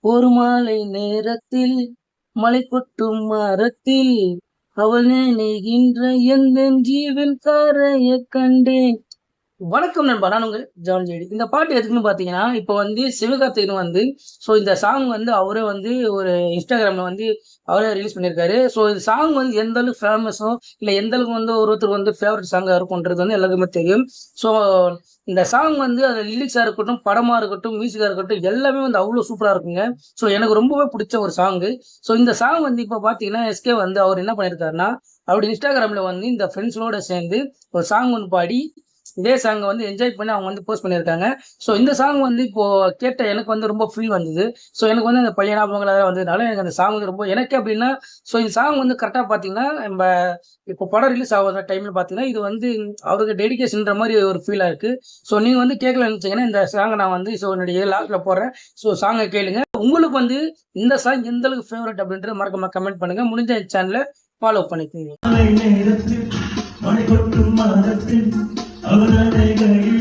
ஒரு மாலை நேரத்தில் மலை கொட்டும் மரத்தில் அவள் நினைகின்ற எந்த ஜீவன் காரைய கண்டேன். வணக்கம் நண்பா, நான் உங்க ஜான் ஜேடி. இந்த பாட்டு எதுக்குன்னு பார்த்தீங்கன்னா, இப்போ வந்து சிவகார்த்திகேயன் வந்து இந்த சாங் வந்து அவரே வந்து ஒரு இன்ஸ்டாகிராம்ல வந்து அவரே ரிலீஸ் பண்ணியிருக்காரு. இந்த சாங் வந்து எந்த அளவுக்கு ஃபேமஸோ, இல்ல எந்த அளவுக்கு வந்து ஒருத்தருக்கு வந்து ஃபேவரட் சாங்கா இருக்கும்ன்றது வந்து எல்லாருக்குமே தெரியும். ஸோ இந்த சாங் வந்து அது லிரிக்ஸா இருக்கட்டும், படமா இருக்கட்டும், மியூசிக்கா இருக்கட்டும் எல்லாமே வந்து அவ்வளோ சூப்பரா இருக்குங்க. எனக்கு ரொம்பவே பிடிச்ச ஒரு சாங்கு. இந்த சாங் வந்து இப்போ பார்த்தீங்கன்னா, எஸ்கே வந்து அவர் என்ன பண்ணியிருக்காருன்னா, அவருடைய இன்ஸ்டாகிராம்ல வந்து இந்த ஃப்ரெண்ட்ஸோட சேர்ந்து ஒரு சாங் ஒண்ணு பாடி இதே சாங் வந்து என்ஜாய் பண்ணி அவங்க வந்து போஸ்ட் பண்ணியிருக்காங்க. இந்த சாங் வந்து இப்போ கேட்ட எனக்கு வந்து ரொம்ப ஃபீல் வந்தது. எனக்கு வந்து அந்த பழைய ஞாபகங்கள் அதெல்லாம் வந்ததுனால எனக்கு அந்த சாங் வந்து ரொம்ப எனக்கு எப்படின்னா, இந்த சாங் வந்து கரெக்டா பார்த்தீங்கன்னா, நம்ம இப்போ படம் ரிலீஸ் ஆகுற டைம்ல பார்த்தீங்கன்னா, இது வந்து அவருக்கு டெடிகேஷன்ற மாரி ஒரு ஃபீலா இருக்கு. நீங்க வந்து கேட்கலன்னு நினைச்சீங்கன்னா, இந்த சாங்க நான் வந்து என்னுடைய லாஸ்ட்ல போடுறேன். சாங்க கேளுங்க. உங்களுக்கு வந்து இந்த சாங் எந்த அளவுக்கு ஃபேவரட் அப்படின்றத மறக்காம கமெண்ட் பண்ணுங்க. முடிஞ்ச என் சேனலை ஃபாலோ பண்ணிக்கோங்க. அவனடைகளில்